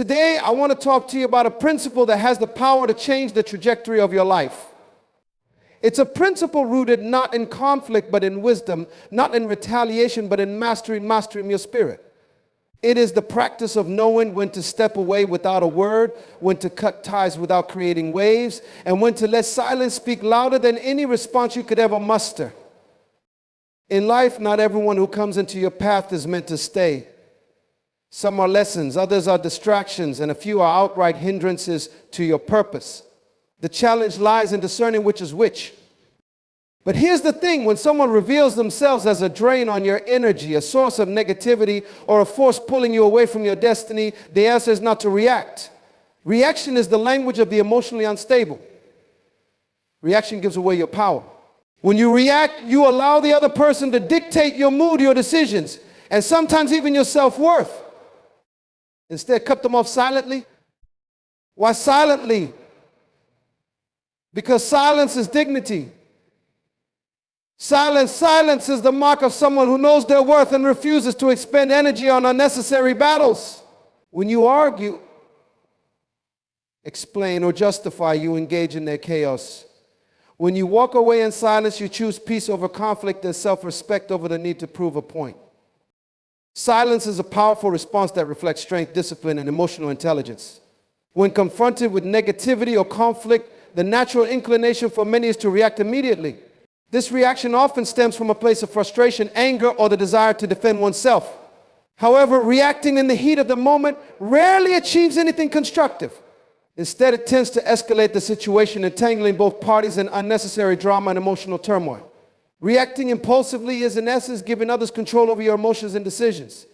Today, I want to talk to you about a principle that has the power to change the trajectory of your life. It's a principle rooted not in conflict, but in wisdom, not in retaliation, but in mastering your spirit. It is the practice of knowing when to step away without a word, when to cut ties without creating waves, and when to let silence speak louder than any response you could ever muster. In life, not everyone who comes into your path is meant to stay. Some are lessons, others are distractions, and a few are outright hindrances to your purpose. The challenge lies in discerning which is which. But here's the thing, when someone reveals themselves as a drain on your energy, a source of negativity, or a force pulling you away from your destiny, the answer is not to react. Reaction is the language of the emotionally unstable. Reaction gives away your power. When you react, you allow the other person to dictate your mood, your decisions, and sometimes even your self-worth. Instead, cut them off silently. Why silently? Because silence is dignity. Silence is the mark of someone who knows their worth and refuses to expend energy on unnecessary battles. When you argue, explain, or justify, you engage in their chaos. When you walk away in silence, you choose peace over conflict and self-respect over the need to prove a point. Silence is a powerful response that reflects strength, discipline, and emotional intelligence. When confronted with negativity or conflict, the natural inclination for many is to react immediately. This reaction often stems from a place of frustration, anger, or the desire to defend oneself. However, reacting in the heat of the moment rarely achieves anything constructive. Instead, it tends to escalate the situation, entangling both parties in unnecessary drama and emotional turmoil. Reacting impulsively is, in essence, giving others control over your emotions and decisions.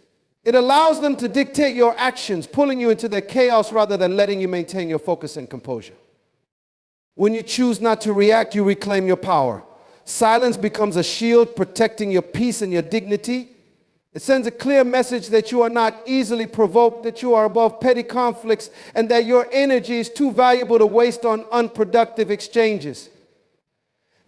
It allows them to dictate your actions, pulling you into their chaos rather than letting you maintain your focus and composure. When you choose not to react, you reclaim your power. Silence becomes a shield protecting your peace and your dignity. It sends a clear message that you are not easily provoked, that you are above petty conflicts, and that your energy is too valuable to waste on unproductive exchanges.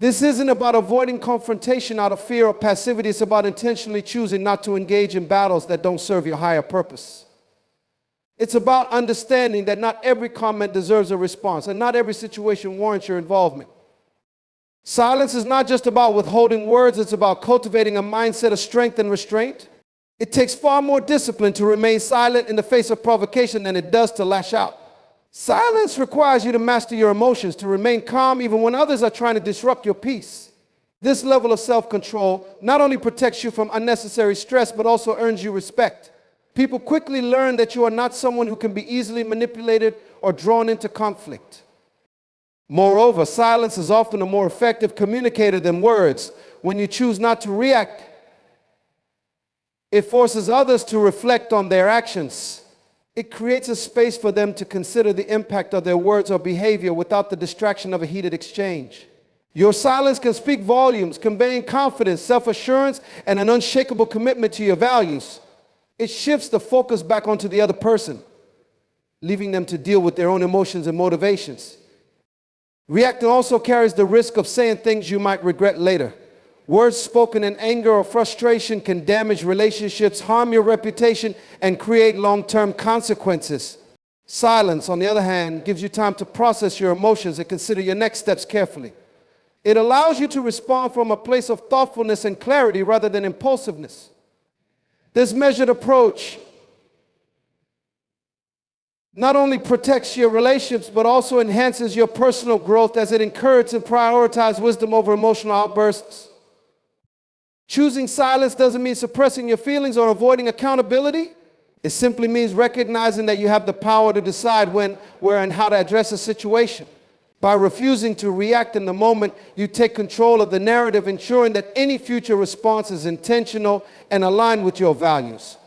This isn't about avoiding confrontation out of fear or passivity. It's about intentionally choosing not to engage in battles that don't serve your higher purpose. It's about understanding that not every comment deserves a response, and not every situation warrants your involvement. Silence is not just about withholding words, it's about cultivating a mindset of strength and restraint. It takes far more discipline to remain silent in the face of provocation than it does to lash out. Silence requires you to master your emotions, to remain calm even when others are trying to disrupt your peace. This level of self-control not only protects you from unnecessary stress, but also earns you respect. People quickly learn that you are not someone who can be easily manipulated or drawn into conflict. Moreover, silence is often a more effective communicator than words. When you choose not to react, it forces others to reflect on their actions. It creates a space for them to consider the impact of their words or behavior without the distraction of a heated exchange. Your silence can speak volumes, conveying confidence, self-assurance, and an unshakable commitment to your values. It shifts the focus back onto the other person, leaving them to deal with their own emotions and motivations. Reacting also carries the risk of saying things you might regret later. Words spoken in anger or frustration can damage relationships, harm your reputation, and create long-term consequences. Silence, on the other hand, gives you time to process your emotions and consider your next steps carefully. It allows you to respond from a place of thoughtfulness and clarity rather than impulsiveness. This measured approach not only protects your relationships, but also enhances your personal growth as it encourages and prioritizes wisdom over emotional outbursts. Choosing silence doesn't mean suppressing your feelings or avoiding accountability. It simply means recognizing that you have the power to decide when, where, and how to address a situation. By refusing to react in the moment, you take control of the narrative, ensuring that any future response is intentional and aligned with your values.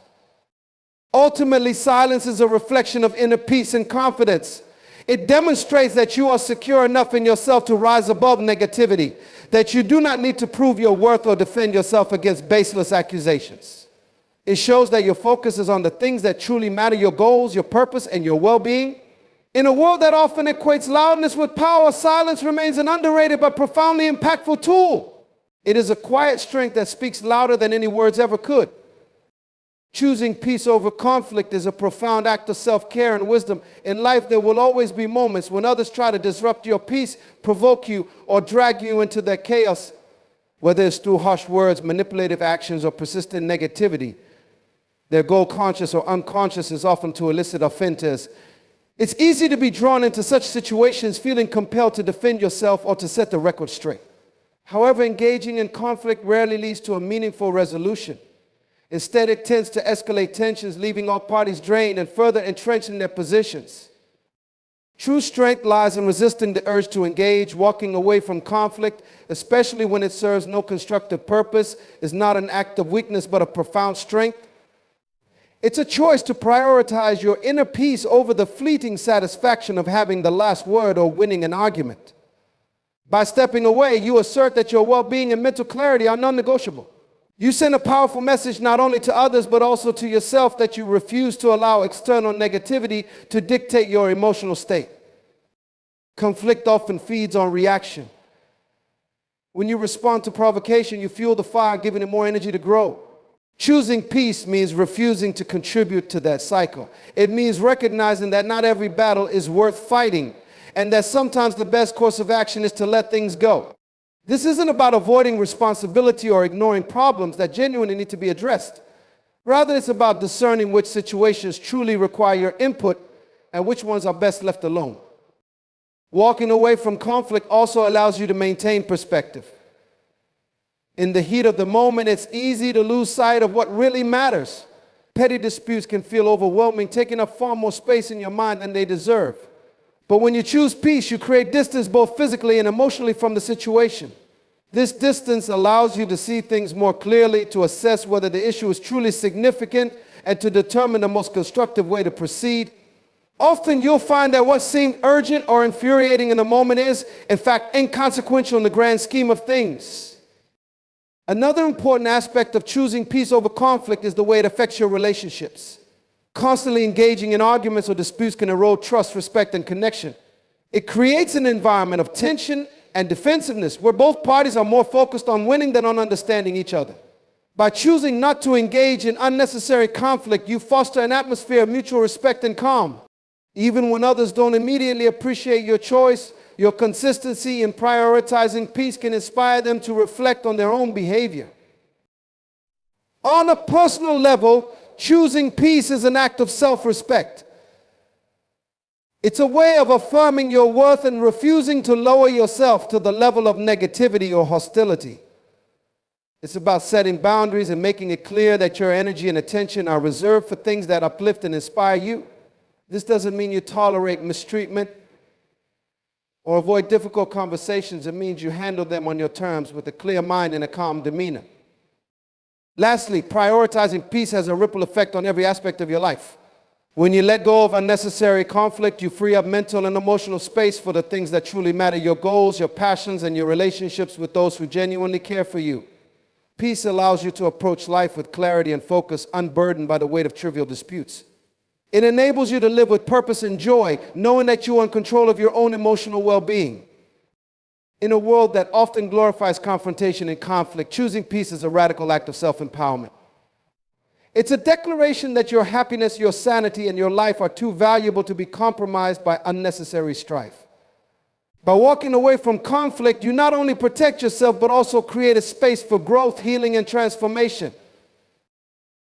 Ultimately, silence is a reflection of inner peace and confidence. It demonstrates that you are secure enough in yourself to rise above negativity, that you do not need to prove your worth or defend yourself against baseless accusations. It shows that your focus is on the things that truly matter, your goals, your purpose, and your well-being. In a world that often equates loudness with power, silence remains an underrated but profoundly impactful tool. It is a quiet strength that speaks louder than any words ever could. Choosing peace over conflict is a profound act of self-care and wisdom. In life, there will always be moments when others try to disrupt your peace, provoke you, or drag you into their chaos, whether it's through harsh words, manipulative actions, or persistent negativity. Their goal, conscious or unconscious, is often to elicit offenses. It's easy to be drawn into such situations feeling compelled to defend yourself or to set the record straight. However, engaging in conflict rarely leads to a meaningful resolution. Instead, it tends to escalate tensions, leaving all parties drained and further entrenched in their positions. True strength lies in resisting the urge to engage. Walking away from conflict, especially when it serves no constructive purpose, is not an act of weakness but a profound strength. It's a choice to prioritize your inner peace over the fleeting satisfaction of having the last word or winning an argument. By stepping away, you assert that your well-being and mental clarity are non-negotiable. You send a powerful message not only to others but also to yourself that you refuse to allow external negativity to dictate your emotional state. Conflict often feeds on reaction. When you respond to provocation, you fuel the fire, giving it more energy to grow. Choosing peace means refusing to contribute to that cycle. It means recognizing that not every battle is worth fighting, and that sometimes the best course of action is to let things go. This isn't about avoiding responsibility or ignoring problems that genuinely need to be addressed. Rather, it's about discerning which situations truly require your input and which ones are best left alone. Walking away from conflict also allows you to maintain perspective. In the heat of the moment, it's easy to lose sight of what really matters. Petty disputes can feel overwhelming, taking up far more space in your mind than they deserve. But when you choose peace, you create distance both physically and emotionally from the situation. This distance allows you to see things more clearly, to assess whether the issue is truly significant, and to determine the most constructive way to proceed. Often you'll find that what seemed urgent or infuriating in the moment is, in fact, inconsequential in the grand scheme of things. Another important aspect of choosing peace over conflict is the way it affects your relationships. Constantly engaging in arguments or disputes can erode trust, respect, and connection. It creates an environment of tension and defensiveness where both parties are more focused on winning than on understanding each other. By choosing not to engage in unnecessary conflict, you foster an atmosphere of mutual respect and calm. Even when others don't immediately appreciate your choice, your consistency in prioritizing peace can inspire them to reflect on their own behavior. On a personal level, choosing peace is an act of self-respect. It's a way of affirming your worth and refusing to lower yourself to the level of negativity or hostility. It's about setting boundaries and making it clear that your energy and attention are reserved for things that uplift and inspire you. This doesn't mean you tolerate mistreatment or avoid difficult conversations. It means you handle them on your terms with a clear mind and a calm demeanor. Lastly, prioritizing peace has a ripple effect on every aspect of your life. When you let go of unnecessary conflict, you free up mental and emotional space for the things that truly matter, your goals, your passions, and your relationships with those who genuinely care for you. Peace allows you to approach life with clarity and focus, unburdened by the weight of trivial disputes. It enables you to live with purpose and joy, knowing that you are in control of your own emotional well-being. In a world that often glorifies confrontation and conflict, choosing peace is a radical act of self-empowerment. It's a declaration that your happiness, your sanity, and your life are too valuable to be compromised by unnecessary strife. By walking away from conflict, you not only protect yourself, but also create a space for growth, healing, and transformation.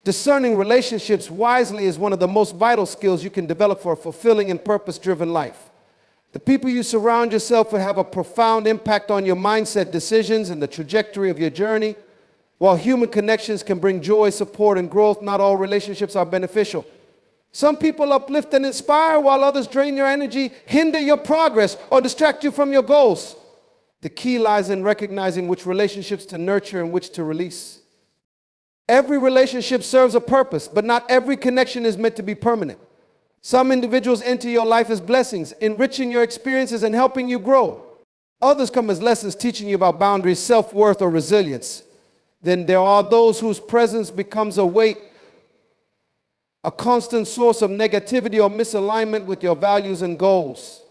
Discerning relationships wisely is one of the most vital skills you can develop for a fulfilling and purpose-driven life. The people you surround yourself with have a profound impact on your mindset, decisions, and the trajectory of your journey. While human connections can bring joy, support, and growth, not all relationships are beneficial. Some people uplift and inspire, while others drain your energy, hinder your progress, or distract you from your goals. The key lies in recognizing which relationships to nurture and which to release. Every relationship serves a purpose, but not every connection is meant to be permanent. Some individuals enter your life as blessings, enriching your experiences and helping you grow. Others come as lessons, teaching you about boundaries, self-worth, or resilience. Then there are those whose presence becomes a weight, a constant source of negativity or misalignment with your values and goals.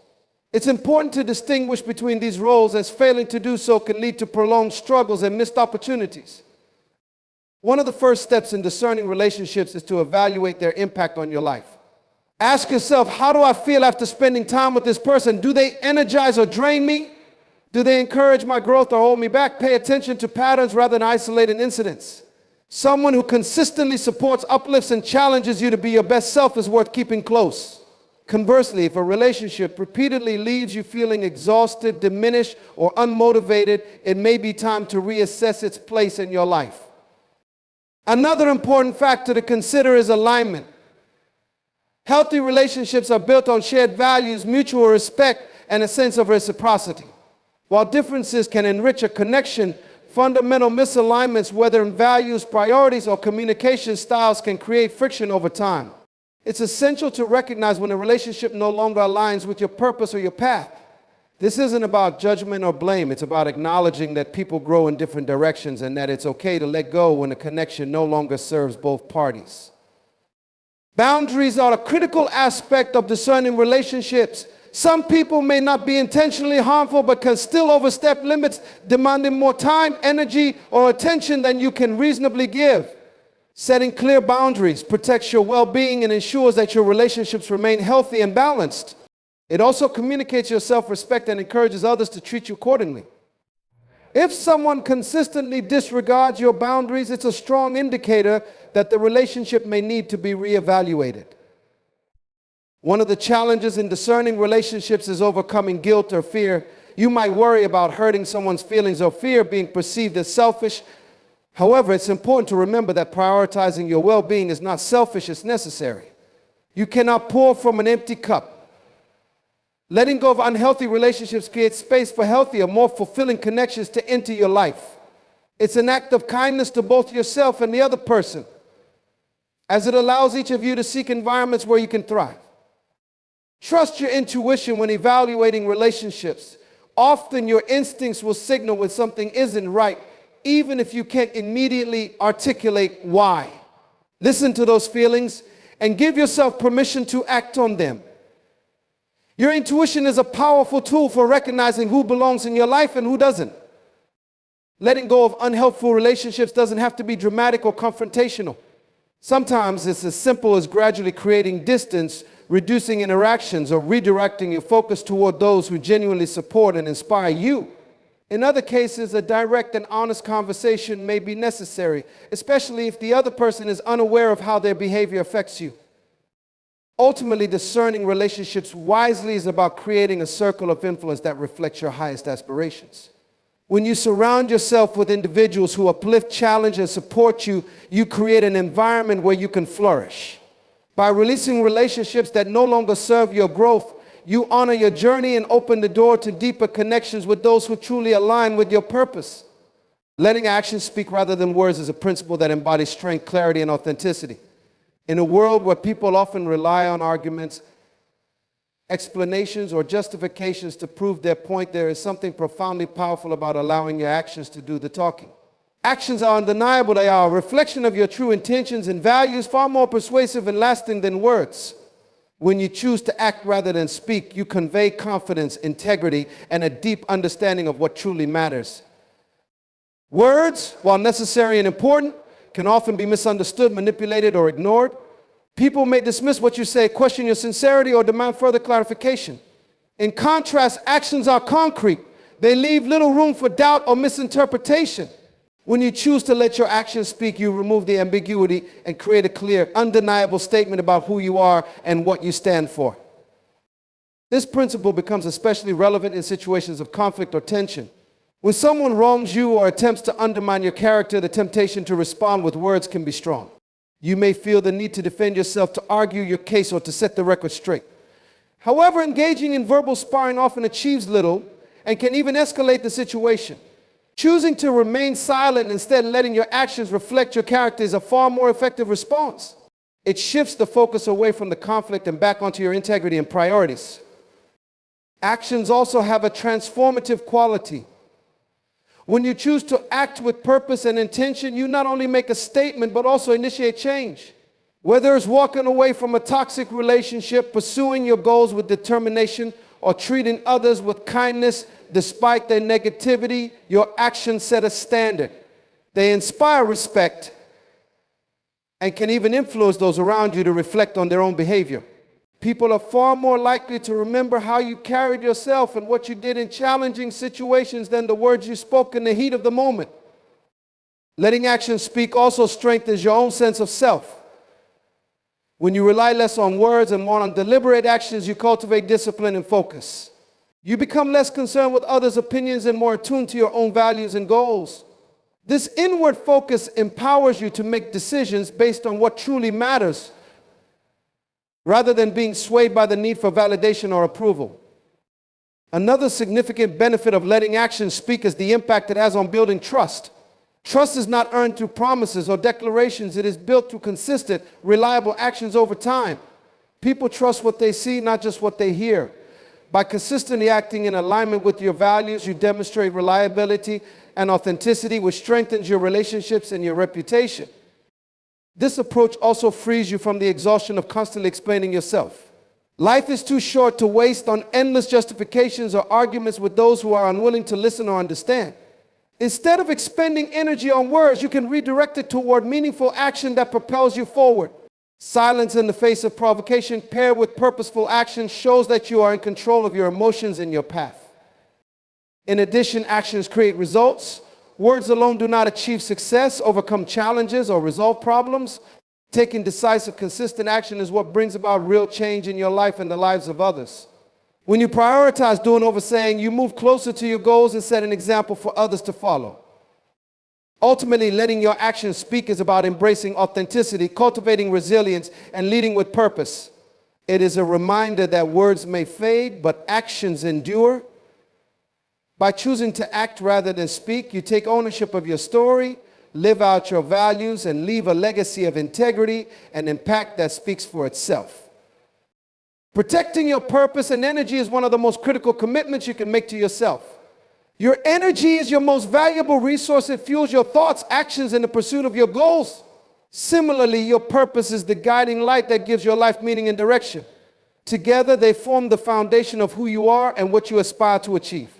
It's important to distinguish between these roles, as failing to do so can lead to prolonged struggles and missed opportunities. One of the first steps in discerning relationships is to evaluate their impact on your life. Ask yourself, how do I feel after spending time with this person? Do they energize or drain me? Do they encourage my growth or hold me back? Pay attention to patterns rather than isolated incidents. Someone who consistently supports, uplifts, and challenges you to be your best self is worth keeping close. Conversely, if a relationship repeatedly leaves you feeling exhausted, diminished, or unmotivated, it may be time to reassess its place in your life. Another important factor to consider is alignment. Healthy relationships are built on shared values, mutual respect, and a sense of reciprocity. While differences can enrich a connection, fundamental misalignments, whether in values, priorities, or communication styles, can create friction over time. It's essential to recognize when a relationship no longer aligns with your purpose or your path. This isn't about judgment or blame. It's about acknowledging that people grow in different directions and that it's okay to let go when a connection no longer serves both parties. Boundaries are a critical aspect of discerning relationships. Some people may not be intentionally harmful but can still overstep limits, demanding more time, energy, or attention than you can reasonably give. Setting clear boundaries protects your well-being and ensures that your relationships remain healthy and balanced. It also communicates your self-respect and encourages others to treat you accordingly. If someone consistently disregards your boundaries, it's a strong indicator that the relationship may need to be reevaluated. One of the challenges in discerning relationships is overcoming guilt or fear. You might worry about hurting someone's feelings or fear being perceived as selfish. However, it's important to remember that prioritizing your well-being is not selfish, it's necessary. You cannot pour from an empty cup. Letting go of unhealthy relationships creates space for healthier, more fulfilling connections to enter your life. It's an act of kindness to both yourself and the other person, as it allows each of you to seek environments where you can thrive. Trust your intuition when evaluating relationships. Often your instincts will signal when something isn't right, even if you can't immediately articulate why. Listen to those feelings and give yourself permission to act on them. Your intuition is a powerful tool for recognizing who belongs in your life and who doesn't. Letting go of unhelpful relationships doesn't have to be dramatic or confrontational. Sometimes it's as simple as gradually creating distance, reducing interactions, or redirecting your focus toward those who genuinely support and inspire you. In other cases, a direct and honest conversation may be necessary, especially if the other person is unaware of how their behavior affects you. Ultimately, discerning relationships wisely is about creating a circle of influence that reflects your highest aspirations. When you surround yourself with individuals who uplift, challenge, and support you, you create an environment where you can flourish. By releasing relationships that no longer serve your growth, you honor your journey and open the door to deeper connections with those who truly align with your purpose. Letting actions speak rather than words is a principle that embodies strength, clarity, and authenticity. In a world where people often rely on arguments, explanations, or justifications to prove their point, there is something profoundly powerful about allowing your actions to do the talking. Actions are undeniable. They are a reflection of your true intentions and values, far more persuasive and lasting than words. When you choose to act rather than speak, you convey confidence, integrity, and a deep understanding of what truly matters. Words, while necessary and important, can often be misunderstood, manipulated, or ignored. People may dismiss what you say, question your sincerity, or demand further clarification. In contrast, actions are concrete. They leave little room for doubt or misinterpretation. When you choose to let your actions speak, you remove the ambiguity and create a clear, undeniable statement about who you are and what you stand for. This principle becomes especially relevant in situations of conflict or tension. When someone wrongs you or attempts to undermine your character, the temptation to respond with words can be strong. You may feel the need to defend yourself, to argue your case, or to set the record straight. However, engaging in verbal sparring often achieves little and can even escalate the situation. Choosing to remain silent and instead letting your actions reflect your character is a far more effective response. It shifts the focus away from the conflict and back onto your integrity and priorities. Actions also have a transformative quality. When you choose to act with purpose and intention, you not only make a statement, but also initiate change. Whether it's walking away from a toxic relationship, pursuing your goals with determination, or treating others with kindness despite their negativity, your actions set a standard. They inspire respect, and can even influence those around you to reflect on their own behavior. People are far more likely to remember how you carried yourself and what you did in challenging situations than the words you spoke in the heat of the moment. Letting actions speak also strengthens your own sense of self. When you rely less on words and more on deliberate actions, you cultivate discipline and focus. You become less concerned with others' opinions and more attuned to your own values and goals. This inward focus empowers you to make decisions based on what truly matters, rather than being swayed by the need for validation or approval. Another significant benefit of letting actions speak is the impact it has on building trust. Trust is not earned through promises or declarations. It is built through consistent, reliable actions over time. People trust what they see, not just what they hear. By consistently acting in alignment with your values, you demonstrate reliability and authenticity, which strengthens your relationships and your reputation. This approach also frees you from the exhaustion of constantly explaining yourself. Life is too short to waste on endless justifications or arguments with those who are unwilling to listen or understand. Instead of expending energy on words, you can redirect it toward meaningful action that propels you forward. Silence in the face of provocation paired with purposeful action shows that you are in control of your emotions and your path. In addition, actions create results. Words alone do not achieve success, overcome challenges, or resolve problems. Taking decisive, consistent action is what brings about real change in your life and the lives of others. When you prioritize doing over saying, you move closer to your goals and set an example for others to follow. Ultimately, letting your actions speak is about embracing authenticity, cultivating resilience, and leading with purpose. It is a reminder that words may fade, but actions endure. By choosing to act rather than speak, you take ownership of your story, live out your values, and leave a legacy of integrity and impact that speaks for itself. Protecting your purpose and energy is one of the most critical commitments you can make to yourself. Your energy is your most valuable resource. It fuels your thoughts, actions, and the pursuit of your goals. Similarly, your purpose is the guiding light that gives your life meaning and direction. Together, they form the foundation of who you are and what you aspire to achieve.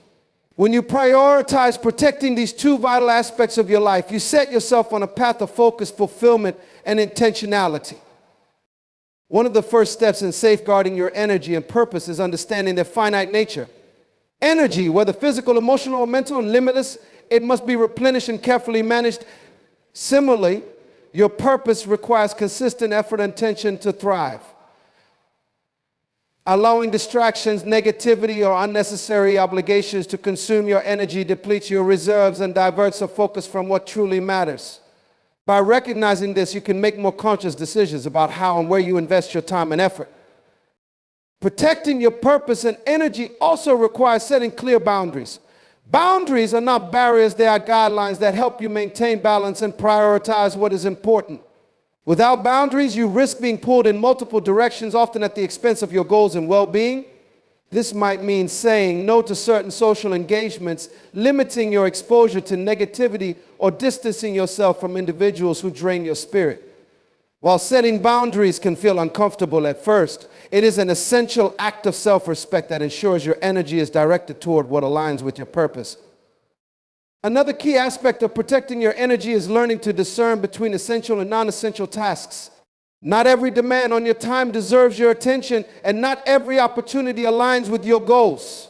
When you prioritize protecting these two vital aspects of your life, you set yourself on a path of focus, fulfillment, and intentionality. One of the first steps in safeguarding your energy and purpose is understanding their finite nature. Energy, whether physical, emotional, or mental, is limitless. It must be replenished and carefully managed. Similarly, your purpose requires consistent effort and attention to thrive. Allowing distractions, negativity, or unnecessary obligations to consume your energy depletes your reserves and diverts the focus from what truly matters. By recognizing this, you can make more conscious decisions about how and where you invest your time and effort. Protecting your purpose and energy also requires setting clear boundaries. Boundaries are not barriers, they are guidelines that help you maintain balance and prioritize what is important. Without boundaries, you risk being pulled in multiple directions, often at the expense of your goals and well-being. This might mean saying no to certain social engagements, limiting your exposure to negativity, or distancing yourself from individuals who drain your spirit. While setting boundaries can feel uncomfortable at first, it is an essential act of self-respect that ensures your energy is directed toward what aligns with your purpose. Another key aspect of protecting your energy is learning to discern between essential and non-essential tasks. Not every demand on your time deserves your attention, and not every opportunity aligns with your goals.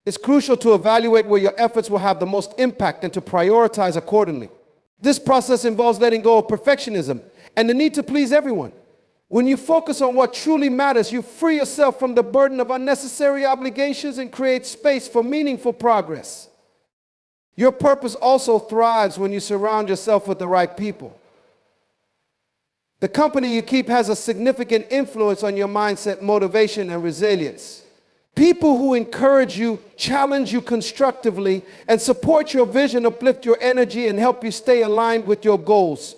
It's crucial to evaluate where your efforts will have the most impact and to prioritize accordingly. This process involves letting go of perfectionism and the need to please everyone. When you focus on what truly matters, you free yourself from the burden of unnecessary obligations and create space for meaningful progress. Your purpose also thrives when you surround yourself with the right people. The company you keep has a significant influence on your mindset, motivation, and resilience. People who encourage you, challenge you constructively, and support your vision uplift your energy and help you stay aligned with your goals.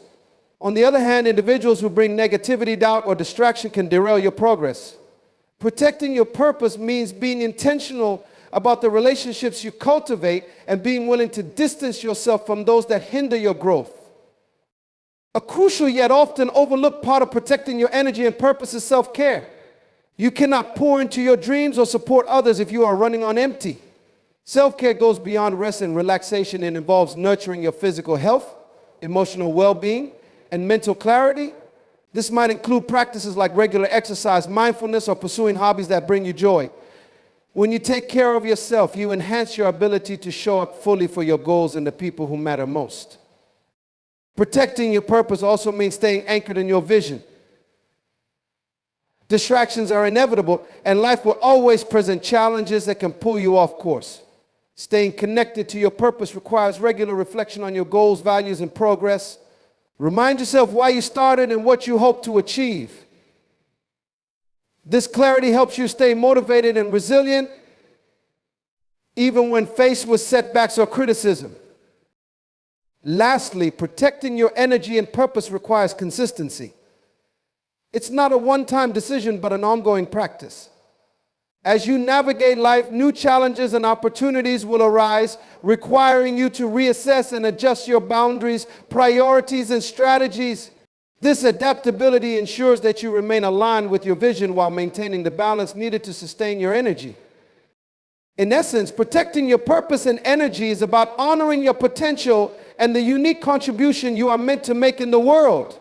On the other hand, individuals who bring negativity, doubt, or distraction can derail your progress. Protecting your purpose means being intentional about the relationships you cultivate and being willing to distance yourself from those that hinder your growth. A crucial yet often overlooked part of protecting your energy and purpose is self-care. You cannot pour into your dreams or support others if you are running on empty. Self-care goes beyond rest and relaxation. It involves nurturing your physical health, emotional well-being, and mental clarity. This might include practices like regular exercise, mindfulness, or pursuing hobbies that bring you joy. When you take care of yourself, you enhance your ability to show up fully for your goals and the people who matter most. Protecting your purpose also means staying anchored in your vision. Distractions are inevitable, and life will always present challenges that can pull you off course. Staying connected to your purpose requires regular reflection on your goals, values, and progress. Remind yourself why you started and what you hope to achieve. This clarity helps you stay motivated and resilient, even when faced with setbacks or criticism. Lastly, protecting your energy and purpose requires consistency. It's not a one-time decision, but an ongoing practice. As you navigate life, new challenges and opportunities will arise, requiring you to reassess and adjust your boundaries, priorities, and strategies. This adaptability ensures that you remain aligned with your vision while maintaining the balance needed to sustain your energy. In essence, protecting your purpose and energy is about honoring your potential and the unique contribution you are meant to make in the world.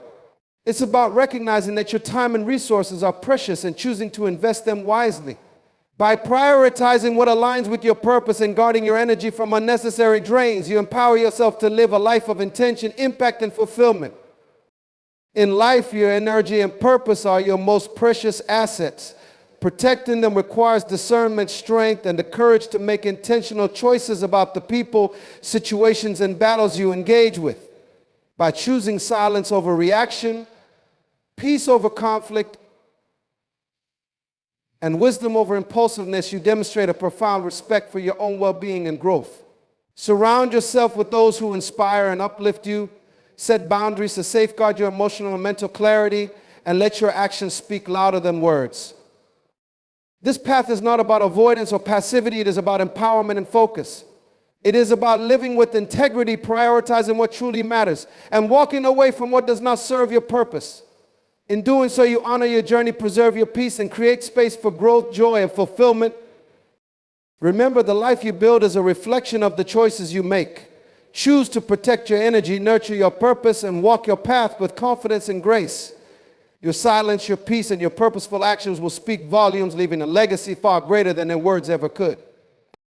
It's about recognizing that your time and resources are precious and choosing to invest them wisely. By prioritizing what aligns with your purpose and guarding your energy from unnecessary drains, you empower yourself to live a life of intention, impact, and fulfillment. In life, your energy and purpose are your most precious assets. Protecting them requires discernment, strength, and the courage to make intentional choices about the people, situations, and battles you engage with. By choosing silence over reaction, peace over conflict, and wisdom over impulsiveness, you demonstrate a profound respect for your own well-being and growth. Surround yourself with those who inspire and uplift you. Set boundaries to safeguard your emotional and mental clarity, and let your actions speak louder than words. This path is not about avoidance or passivity. It is about empowerment and focus. It is about living with integrity, prioritizing what truly matters, and walking away from what does not serve your purpose. In doing so, you honor your journey, preserve your peace, and create space for growth, joy, and fulfillment. Remember, the life you build is a reflection of the choices you make. Choose to protect your energy, nurture your purpose, and walk your path with confidence and grace. Your silence, your peace, and your purposeful actions will speak volumes, leaving a legacy far greater than their words ever could.